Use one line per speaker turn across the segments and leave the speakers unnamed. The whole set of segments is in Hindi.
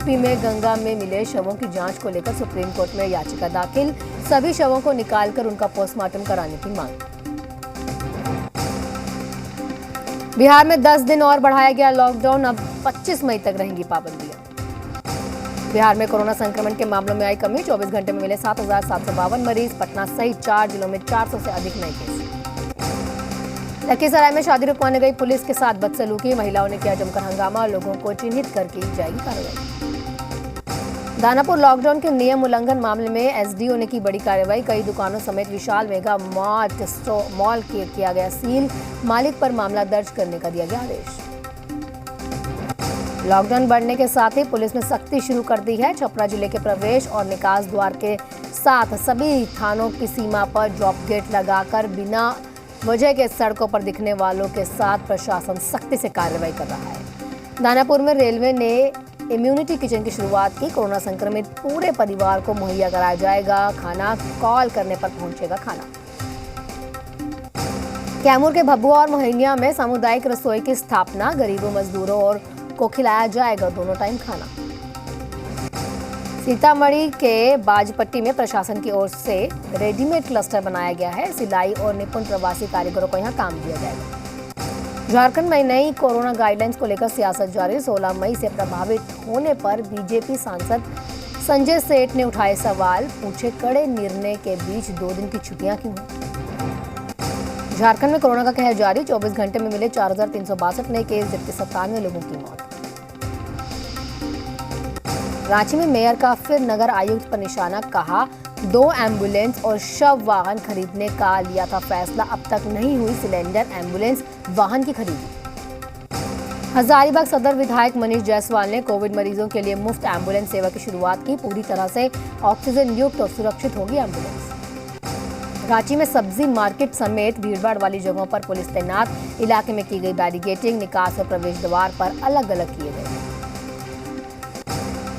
यूपी में गंगा में मिले शवों की जांच को लेकर सुप्रीम कोर्ट में याचिका दाखिल। सभी शवों को निकालकर उनका पोस्टमार्टम कराने की मांग। बिहार में 10 दिन और बढ़ाया गया लॉकडाउन। अब 25 मई तक रहेंगी पाबंदियां। बिहार में कोरोना संक्रमण के मामलों में आई कमी। 24 घंटे में मिले 7,752 मरीज। पटना सहित 4 जिलों में 400 से अधिक नए केस। लखीसराय में शादी रुकवाने गई पुलिस के साथ बदसलूकी। महिलाओं ने किया जमकर हंगामा। लोगों को चिन्हित करके की जाएगी कार्रवाई। दानापुर लॉकडाउन के नियम उल्लंघन मामले में एसडीओ ने की बड़ी कार्रवाई। कई दुकानों समेत विशाल मेगा मॉल किया गया सील। मालिक पर मामला दर्ज करने का दिया गया आदेश। लॉकडाउन बढ़ने के साथ ही पुलिस ने सख्ती शुरू कर दी है। छपरा जिले के प्रवेश और निकास द्वार के साथ सभी थानों की सीमा पर ड्रॉप गेट लगाकर बिना वजह के सड़कों पर दिखने वालों के साथ प्रशासन सख्ती से कार्रवाई कर रहा है। दानापुर में रेलवे ने इम्यूनिटी किचन की शुरुआत की। कोरोना संक्रमित पूरे परिवार को मुहैया कराया जाएगा खाना। कॉल करने पर पहुंचेगा खाना। कैमूर के भभुआ और मोहनिया में सामुदायिक रसोई की स्थापना। गरीबों मजदूरों और को खिलाया जाएगा दोनों टाइम खाना। सीतामढ़ी के बाजपट्टी में प्रशासन की ओर से रेडीमेड क्लस्टर बनाया गया है। सिलाई और निपुण प्रवासी कारीगरों को यहां काम दिया जाएगा। झारखंड में नई कोरोना गाइडलाइंस को लेकर सियासत जारी। 16 मई से प्रभावित होने पर बीजेपी सांसद संजय सेठ ने उठाए सवाल। पूछे कड़े निर्णय के बीच 2 दिन की छुट्टियां क्यों? झारखंड में कोरोना का कहर जारी। 24 घंटे में मिले 4,362 नए केस, जबकि 97 लोगों की मौत। रांची में मेयर का फिर नगर आयुक्त पर निशाना। कहा 2 एम्बुलेंस और शव वाहन खरीदने का लिया था फैसला। अब तक नहीं हुई सिलेंडर एम्बुलेंस वाहन की खरीदी। हजारीबाग सदर विधायक मनीष जायसवाल ने कोविड मरीजों के लिए मुफ्त एम्बुलेंस सेवा की शुरुआत की। पूरी तरह से ऑक्सीजन युक्त और सुरक्षित होगी एम्बुलेंस। रांची में सब्जी मार्केट समेत भीड़भाड़ वाली जगहों पर पुलिस तैनात। इलाके में की गई बैरिकेडिंग। निकास और प्रवेश द्वार पर अलग अलग किए गए।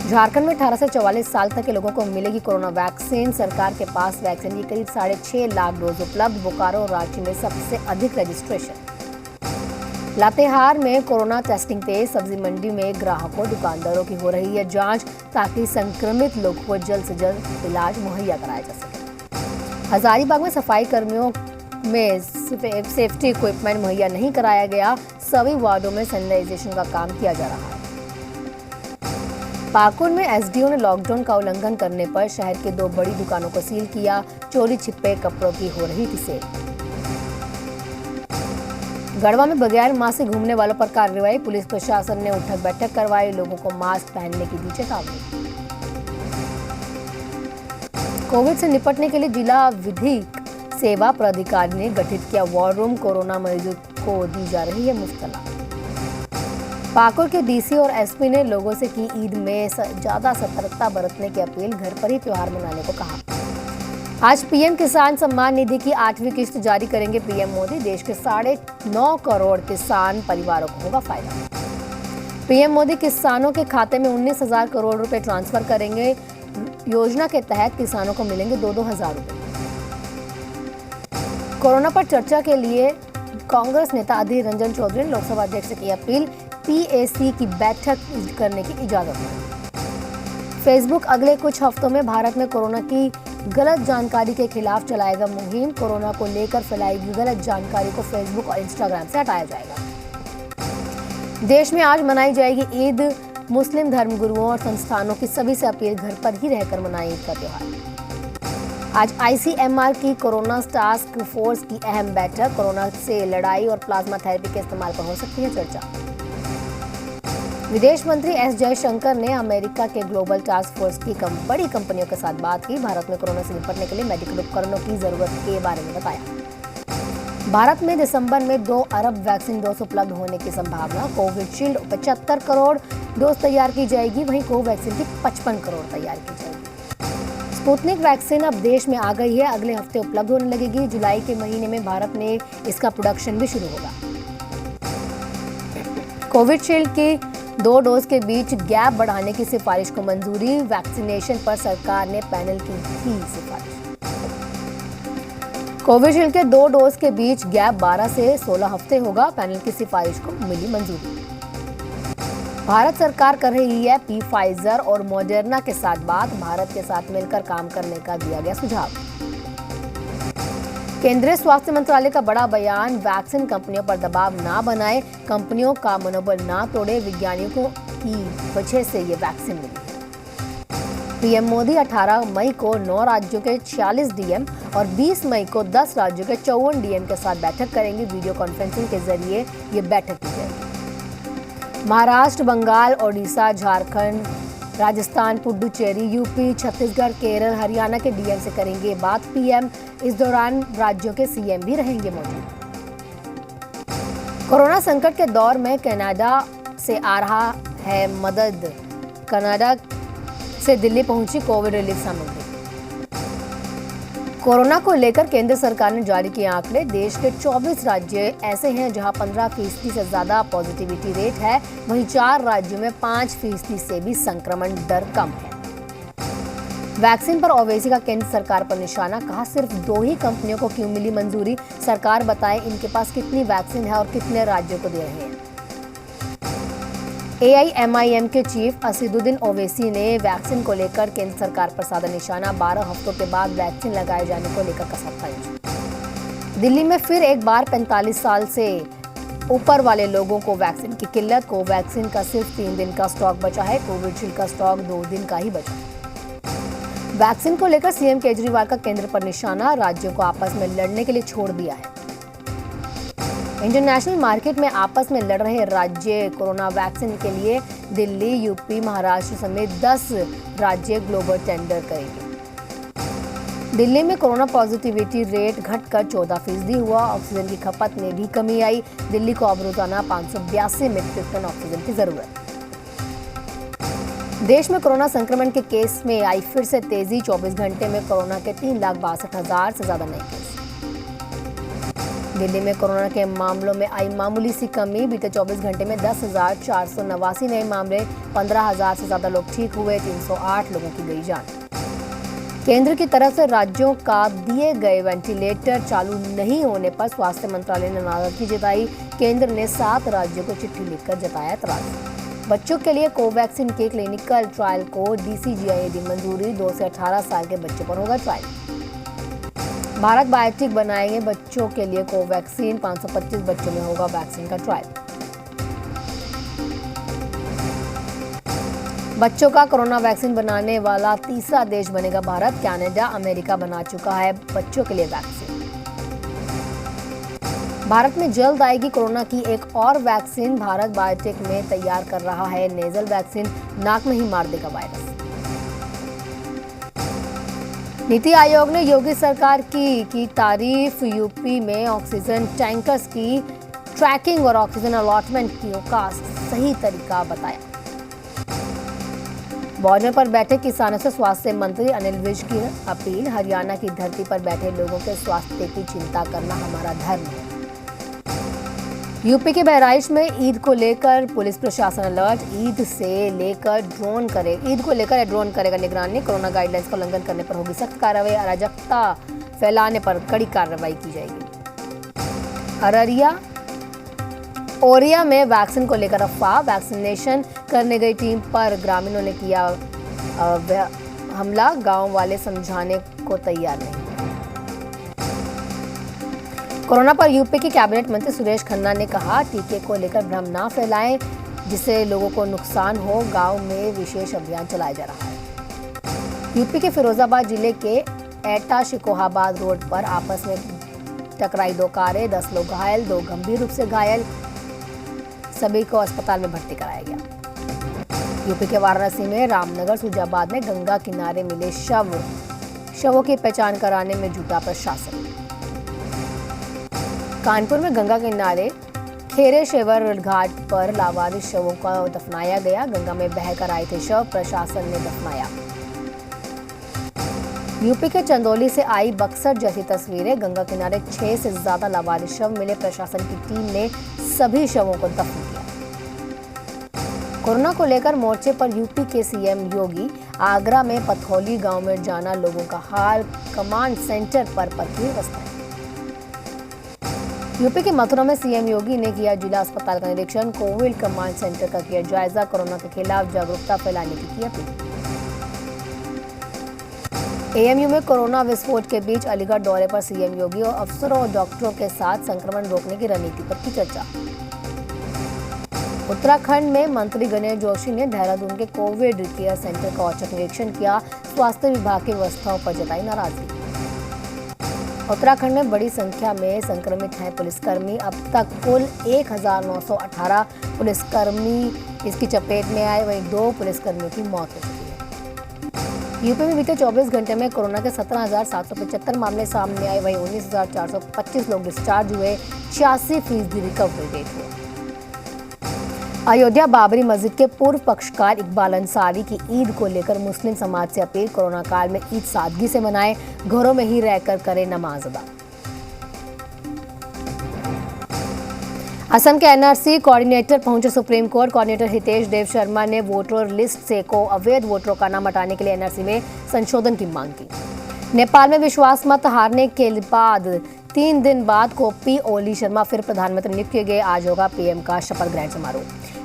झारखंड में 18 से 44 साल तक के लोगों को मिलेगी कोरोना वैक्सीन। सरकार के पास वैक्सीन की करीब 6.5 लाख डोज उपलब्ध। बोकारो और रांची में सबसे अधिक रजिस्ट्रेशन। लातेहार में कोरोना टेस्टिंग तेज। सब्जी मंडी में ग्राहकों दुकानदारों की हो रही है जांच, ताकि संक्रमित लोगों को जल्द से जल्द इलाज मुहैया कराया जा सके। हजारीबाग में सफाई कर्मियों में सेफ्टी इक्विपमेंट मुहैया नहीं कराया गया। सभी वार्डों में सैनिटाइजेशन का काम किया जा रहा है। पाकुड़ में एसडीओ ने लॉकडाउन का उल्लंघन करने पर शहर के 2 बड़ी दुकानों को सील किया। चोरी छिपे कपड़ों की हो रही थी सेल। गढ़वा में बगैर मास्क से घूमने वालों पर कार्रवाई। पुलिस प्रशासन ने उठक बैठक करवाई। लोगों को मास्क पहनने की दी चेतावनी। कोविड से निपटने के लिए जिला विधिक सेवा प्राधिकारी ने गठित किया वॉर रूम। कोरोना मरीजों को दी जा रही है मुफ्त सलाह। पाकुड़ के डीसी और एसपी ने लोगों से की ईद में ज्यादा सतर्कता बरतने की अपील। घर पर ही त्योहार मनाने को कहा। आज पीएम किसान सम्मान निधि की 8वीं किस्त जारी करेंगे पीएम मोदी। देश के 9.5 करोड़ किसान परिवारों को होगा फायदा। पीएम मोदी किसानों के खाते में 19,000 करोड़ रुपए ट्रांसफर करेंगे। योजना के तहत किसानों को मिलेंगे 2-2 हजार रुपए। कोरोना पर चर्चा के लिए कांग्रेस नेता अधीर रंजन चौधरी ने लोकसभा अध्यक्ष से की अपील। पीएसी की बैठक करने की इजाजत मांगी। फेसबुक अगले कुछ हफ्तों में भारत में कोरोना की गलत जानकारी के खिलाफ चलाएगा मुहिम। कोरोना को लेकर फैलाई गलत जानकारी को फेसबुक और इंस्टाग्राम से हटाया जाएगा। देश में आज मनाई जाएगी ईद। मुस्लिम धर्मगुरुओं और संस्थानों की सभी से अपील घर पर ही रहकर मनाएं ईद का त्योहार। आज आईसीएमआर की कोरोना टास्क फोर्स की अहम बैठक। कोरोना से लड़ाई और प्लाज्मा थेरेपी के इस्तेमाल पर हो सकती है चर्चा। विदेश मंत्री एस जयशंकर ने अमेरिका के ग्लोबल टास्क फोर्स की बड़ी कंपनियों के साथ बात की। भारत में कोरोना से निपटने के लिए मेडिकल उपकरणों की जरूरत के बारे में बताया। भारत में दिसंबर में 2 अरब वैक्सीन डोज उपलब्ध होने की संभावना। कोविशील्ड 75 करोड़ डोज तैयार की जाएगी। वहीं कोवैक्सीन की 55 करोड़ तैयार की जाएगी। स्पुतनिक वैक्सीन अब देश में आ गई है। अगले हफ्ते उपलब्ध होने लगेगी। जुलाई के महीने में भारत में इसका प्रोडक्शन भी शुरू होगा। कोविशील्ड की 2 डोज के बीच गैप बढ़ाने की सिफारिश को मंजूरी। वैक्सीनेशन पर सरकार ने पैनल की थी सिफारिश। कोविशील्ड के 2 डोज के बीच गैप 12 से 16 हफ्ते होगा। पैनल की सिफारिश को मिली मंजूरी। भारत सरकार कर रही है फाइजर और मॉडर्ना के साथ बात, भारत के साथ मिलकर काम करने का दिया गया सुझाव। केंद्रीय स्वास्थ्य मंत्रालय का बड़ा बयान, वैक्सीन कंपनियों पर दबाव ना बनाए, कंपनियों का मनोबल ना तोड़े, वैज्ञानिकों की वजह से ये वैक्सीन मिली। पीएम मोदी 18 मई को 9 राज्यों के 46 डीएम और 20 मई को 10 राज्यों के 54 डीएम के साथ बैठक करेंगे। वीडियो कॉन्फ्रेंसिंग के जरिए ये बैठक की जाएगी। महाराष्ट्र, बंगाल, ओडिशा, झारखंड, राजस्थान, पुडुचेरी, यूपी, छत्तीसगढ़, केरल, हरियाणा के डीएम से करेंगे बात पीएम। इस दौरान राज्यों के सीएम भी रहेंगे मौजूद। कोरोना संकट के दौर में कनाडा से आ रहा है मदद, कनाडा से दिल्ली पहुंची कोविड रिलीफ सामग्री। कोरोना को लेकर केंद्र सरकार ने जारी किए आंकड़े, देश के 24 राज्य ऐसे हैं जहां 15% से ज्यादा पॉजिटिविटी रेट है, वहीं 4 राज्यों में 5% से भी संक्रमण दर कम है। वैक्सीन पर ओवैसी का केंद्र सरकार पर निशाना, कहा सिर्फ 2 ही कंपनियों को क्यों मिली मंजूरी, सरकार बताए इनके पास कितनी वैक्सीन है और कितने राज्यों को दे रहे हैं। AIMIM के चीफ असदुद्दीन ओवैसी ने वैक्सीन को लेकर केंद्र सरकार पर साधा निशाना, 12 हफ्तों के बाद वैक्सीन लगाए जाने को लेकर कसा तंज। दिल्ली में फिर एक बार 45 साल से ऊपर वाले लोगों को वैक्सीन की किल्लत, कोवैक्सीन का सिर्फ 3 दिन का स्टॉक बचा है, कोविशील्ड का स्टॉक 2 दिन का ही बचा। वैक्सीन को लेकर सीएम केजरीवाल का केंद्र पर निशाना, राज्यों को आपस में लड़ने के लिए छोड़ दिया है। इंटरनेशनल मार्केट में आपस में लड़ रहे राज्य कोरोना वैक्सीन के लिए दिल्ली, यूपी, महाराष्ट्र समेत 10 राज्य ग्लोबल टेंडर करेंगे। दिल्ली में कोरोना पॉजिटिविटी रेट घटकर 14% हुआ, ऑक्सीजन की खपत में भी कमी आई। दिल्ली को अब रोजाना 582 मीट्रिक टन ऑक्सीजन की जरूरत। देश में कोरोना संक्रमण के केस में आई फिर से तेजी, 24 घंटे में कोरोना के 3,62,000 से ज्यादा नए केस। दिल्ली में कोरोना के मामलों में आई मामूली सी कमी, बीते 24 घंटे में 10,489 नए मामले, 15,000 से ज्यादा लोग ठीक हुए, 308 लोगों की गई जान। केंद्र की तरफ से राज्यों का दिए गए वेंटिलेटर चालू नहीं होने पर स्वास्थ्य मंत्रालय ने नाराजगी जताई। केंद्र ने 7 राज्यों को चिट्ठी लिखकर जताया एतराज। बच्चों के लिए कोवैक्सीन के क्लिनिकल ट्रायल को DCGI ने दी मंजूरी, 2 से 18 साल के बच्चों पर होगा ट्रायल। भारत बायोटेक बनाएंगे बच्चों के लिए कोवैक्सीन, 525 बच्चों में होगा वैक्सीन का ट्रायल। बच्चों का कोरोना वैक्सीन बनाने वाला तीसरा देश बनेगा भारत, कनाडा, अमेरिका बना चुका है बच्चों के लिए वैक्सीन। भारत में जल्द आएगी कोरोना की एक और वैक्सीन, भारत बायोटेक में तैयार कर रहा है नेजल वैक्सीन, नाक में ही मार देगा वायरस। नीति आयोग ने योगी सरकार की तारीफ, यूपी में ऑक्सीजन टैंकर्स की ट्रैकिंग और ऑक्सीजन अलॉटमेंट का सही तरीका बताया। बॉर्डर पर बैठे किसानों से स्वास्थ्य मंत्री अनिल विज की अपील, हरियाणा की धरती पर बैठे लोगों के स्वास्थ्य की चिंता करना हमारा धर्म है। यूपी के बहराइच में ईद को लेकर पुलिस प्रशासन अलर्ट, ईद को लेकर ड्रोन करेगा निगरानी, कोरोना गाइडलाइंस का उल्लंघन करने पर होगी सख्त कार्रवाई, अराजकता फैलाने पर कड़ी कार्रवाई की जाएगी। औरिया में वैक्सीन को लेकर अफवाह, वैक्सीनेशन करने गई टीम पर ग्रामीणों ने किया हमला, गांव वाले समझाने को तैयार नहीं। कोरोना पर यूपी के कैबिनेट मंत्री सुरेश खन्ना ने कहा, टीके को लेकर भ्रम ना फैलाएं जिससे लोगों को नुकसान हो, गांव में विशेष अभियान चलाया जा रहा है। यूपी के फिरोजाबाद जिले के एटा शिकोहाबाद रोड पर आपस में टकराई 2 कारें, 10 लोग घायल, 2 गंभीर रूप से घायल, सभी को अस्पताल में भर्ती कराया गया। यूपी के वाराणसी में रामनगर सुजाबाद में गंगा किनारे मिले शवों की पहचान कराने में जुटा प्रशासन। कानपुर में गंगा किनारे खेरेश्वर घाट पर लावारिस शवों को दफनाया गया, गंगा में बहकर आए थे शव, प्रशासन ने दफनाया। यूपी के चंदौली से आई बक्सर जैसी तस्वीरें, गंगा किनारे 6 से ज्यादा लावारिस शव मिले, प्रशासन की टीम ने सभी शवों को दफन किया। कोरोना को लेकर मोर्चे पर यूपी के सीएम योगी, आगरा में पथौली गांव में जाना लोगों का हाल, कमांड सेंटर पर परखी व्यवस्था। यूपी के मथुरा में सीएम योगी ने किया जिला अस्पताल का निरीक्षण, कोविड कमांड सेंटर का किया जायजा, कोरोना के खिलाफ जागरूकता फैलाने की अपील। एएमयू में कोरोना विस्फोट के बीच अलीगढ़ दौरे पर सीएम योगी और अफसरों और डॉक्टरों के साथ संक्रमण रोकने की रणनीति पर की चर्चा। उत्तराखंड में मंत्री गणेश जोशी ने देहरादून के कोविड केयर सेंटर का औचक निरीक्षण किया, स्वास्थ्य विभाग की व्यवस्थाओं पर जताई नाराजगी। उत्तराखंड में बड़ी संख्या में संक्रमित हैं पुलिसकर्मी, अब तक कुल 1918 पुलिसकर्मी इसकी चपेट में आए, वहीं 2 पुलिसकर्मियों की मौत हो चुकी है। यूपी में बीते 24 घंटे में कोरोना के 17,775 मामले सामने आए, वहीं 19,425 लोग डिस्चार्ज हुए, 86% रिकवरी रेट हुआ। अयोध्या बाबरी मस्जिद के पूर्व पक्षकार इकबाल अंसारी की ईद को लेकर मुस्लिम समाज से अपील, कोरोना काल में ईद सादगी से मनाएं, घरों में ही रहकर करें नमाज अदा। असम के एनआरसी कोऑर्डिनेटर पहुंचे supreme court, coordinator Hitesh Dev Sharma ने वोटर लिस्ट से को अवैध वोटरों का नाम हटाने के लिए एनआरसी में संशोधन की मांग की। नेपाल में विश्वास मत हारने के बाद 3 दिन बाद कोपी ओली शर्मा फिर प्रधानमंत्री नियुक्त किए गए, आज होगा पीएम का शपथ ग्रहण समारोह।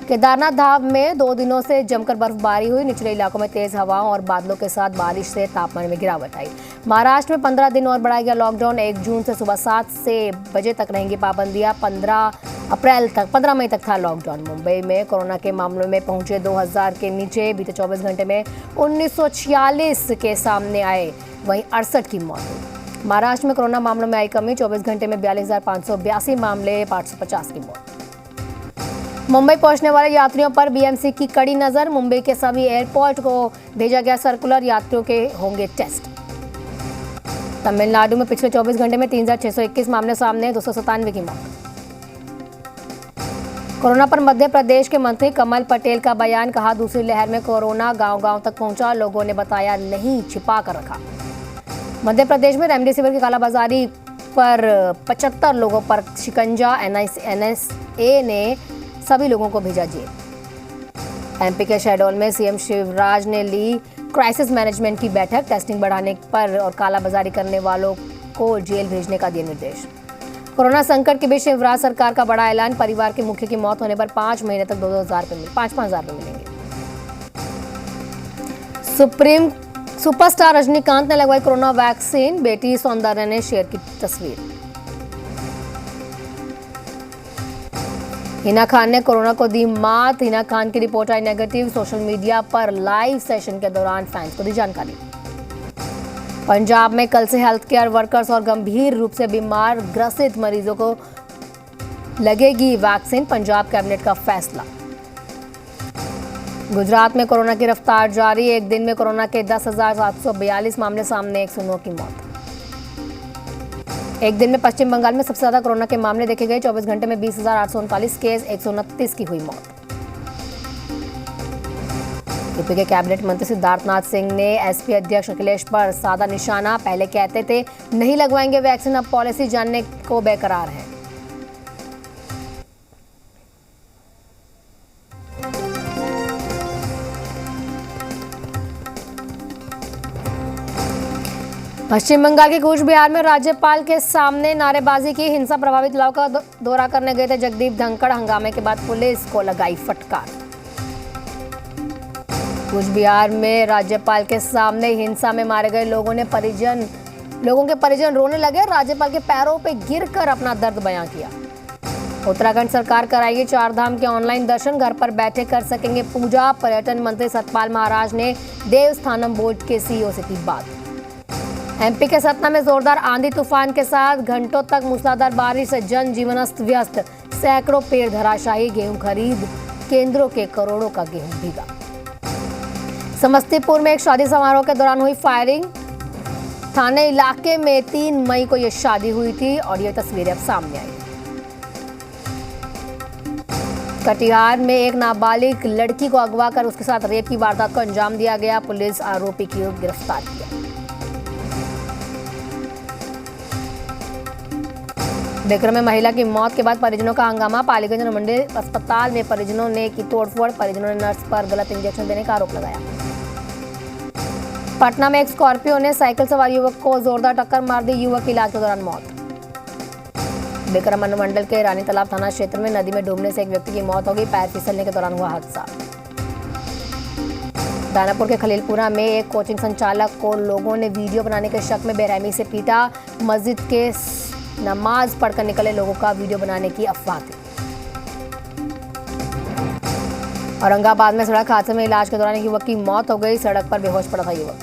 केदारनाथ धाम में 2 दिनों से जमकर बर्फबारी हुई, निचले इलाकों में तेज हवाओं और बादलों के साथ बारिश से तापमान में गिरावट आई। महाराष्ट्र में 15 दिन और बढ़ाया गया लॉकडाउन, 1 जून से सुबह 7 बजे तक रहेंगी पाबंदियां, 15 मई तक था लॉकडाउन। मुंबई में कोरोना के मामलों में पहुंचे 2000 के नीचे, बीते 24 घंटे में 1946 के सामने आए, वहीं 68 की मौत हुई। महाराष्ट्र में कोरोना मामलों में आई कमी, 24 घंटे में 42,582 मामले, 550 की मौत। मुंबई पहुंचने वाले यात्रियों पर बीएमसी की कड़ी नजर, मुंबई के सभी एयरपोर्ट को भेजा गया सर्कुलर, यात्रियों के होंगे टेस्ट। तमिलनाडु में पिछले 24 घंटे में 3,621 मामले सामने, 297 की मौत। कोरोना पर मध्य प्रदेश के मंत्री कमल पटेल का बयान, कहा दूसरी लहर में कोरोना गांव-गांव तक पहुंचा, लोगों ने बताया नहीं, छिपा कर रखा। मध्य प्रदेश में रेमडेसिविर की कालाबाजारी पर 75 लोगों पर शिकंजा, एनएसए ने सभी लोगों को भेजा जेल। एमपी के शहडोल में सीएम शिवराज ने ली क्राइसिस मैनेजमेंट की बैठक, टेस्टिंग बढ़ाने पर और कालाबाजारी करने वालों को जेल भेजने का दिया निर्देश। कोरोना संकट के बीच शिवराज सरकार का बड़ा ऐलान, परिवार के मुखिया की मौत होने पर 5 महीने तक 5,000 रुपये मिलेंगे। सुपरस्टार रजनीकांत ने लगवाई कोरोना वैक्सीन, बेटी सौंदर्या ने शेयर की तस्वीर। हिना खान ने कोरोना को दी मात, हिना खान की रिपोर्ट आई नेगेटिव, सोशल मीडिया पर लाइव सेशन के दौरान फैंस को दी जानकारी। पंजाब में कल से हेल्थ केयर वर्कर्स और गंभीर रूप से बीमार ग्रसित मरीजों को लगेगी वैक्सीन, पंजाब कैबिनेट का फैसला। गुजरात में कोरोना की रफ्तार जारी, एक दिन में कोरोना के 10,742 मामले सामने, 109 की मौत। एक दिन में पश्चिम बंगाल में सबसे ज्यादा कोरोना के मामले देखे गए, 24 घंटे में 20,839 केस, 129 की हुई मौत। यूपी के कैबिनेट मंत्री सिद्धार्थनाथ सिंह ने एसपी अध्यक्ष अखिलेश पर साधा निशाना, पहले कहते थे नहीं लगवाएंगे वैक्सीन, अब पॉलिसी जानने को बेकरार है। पश्चिम बंगाल के कूच बिहार में राज्यपाल के सामने नारेबाजी की, हिंसा प्रभावित इलाकों का दौरा करने गए थे जगदीप धनखड़, हंगामे के बाद पुलिस को लगाई फटकार। कूच बिहार में राज्यपाल के सामने हिंसा में मारे गए लोगों के परिजन रोने लगे, राज्यपाल के पैरों पे गिरकर अपना दर्द बयां किया। उत्तराखंड सरकार कराएगी 4 धाम के ऑनलाइन दर्शन, घर पर बैठे कर सकेंगे पूजा, पर्यटन मंत्री सतपाल महाराज ने देवस्थानम बोर्ड के सीईओ से की बात। एमपी के सतना में जोरदार आंधी तूफान के साथ घंटों तक मूसलाधार बारिश से जनजीवन अस्त व्यस्त, सैकड़ों पेड़ धराशायी, गेहूं खरीद केंद्रों के करोड़ों का गेहूं भीगा। समस्तीपुर में एक शादी समारोह के दौरान हुई फायरिंग, थाने इलाके में 3 मई को यह शादी हुई थी और ये तस्वीरें अब सामने आई। कटिहार में एक नाबालिग लड़की को अगवा कर उसके साथ रेप की वारदात को अंजाम दिया गया, पुलिस आरोपी की गिरफ्तार किया। बेकरो में महिला की मौत के बाद परिजनों का हंगामा, पालीगंज मंडी अस्पताल में परिजनों ने की तोड़फोड़, परिजनों ने नर्स पर गलत इंजेक्शन देने का आरोप लगाया। पटना में एक स्कॉर्पियो ने साइकिल सवार युवक को जोरदार टक्कर मार दी, युवक की इलाज के दौरान मौत। विक्रम अनुमंडल के रानी तालाब थाना क्षेत्र में नदी में डूबने से एक व्यक्ति की मौत हो गई। पैर फिसलने के दौरान हुआ हादसा। दानापुर के खलीलपुरा में एक कोचिंग संचालक को लोगों ने वीडियो बनाने के शक में बेरहमी से पीटा। मस्जिद के नमाज पढ़कर निकले लोगों का वीडियो बनाने की अफवाह थी। औरंगाबाद में सड़क हादसे में इलाज के दौरान एक युवक की मौत हो गई। सड़क पर बेहोश पड़ा था युवक।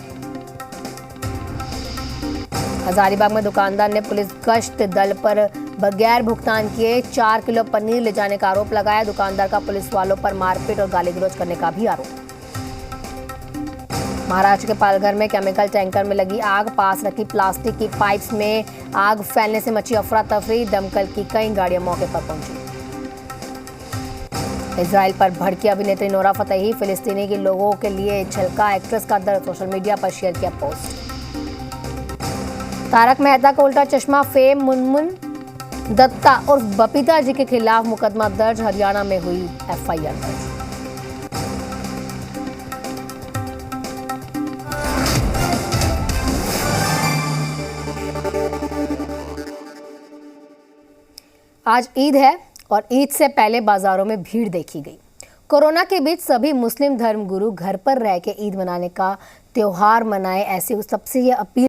हजारीबाग में दुकानदार ने पुलिस गश्त दल पर बगैर भुगतान किए 4 किलो पनीर ले जाने का आरोप लगाया। दुकानदार का पुलिस वालों पर मारपीट और गाली गलौज करने का भी आरोप। महाराष्ट्र के पालघर में केमिकल टैंकर में लगी आग। पास रखी प्लास्टिक की पाइप्स में आग फैलने से मची अफरा तफरी। दमकल की कई गाड़ियां मौके पर पहुंची। इजराइल पर भड़की अभिनेत्री नोरा फतेही। फिलिस्तीनी के लोगों के लिए झलका एक्ट्रेस का दर्द। सोशल मीडिया पर शेयर किया पोस्ट। तारक मेहता का उल्टा चश्मा फेम मुनमुन दत्ता और बबीता जी के खिलाफ मुकदमा दर्ज। हरियाणा में हुई एफआईआर दर्ज। आज ईद है और ईद से पहले बाजारों में भीड़ देखी गई। कोरोना के बीच सभी मुस्लिम धर्मगुरु घर पर रह के ईद मनाने का त्योहार मनाएं, ऐसी सबसे ये अपील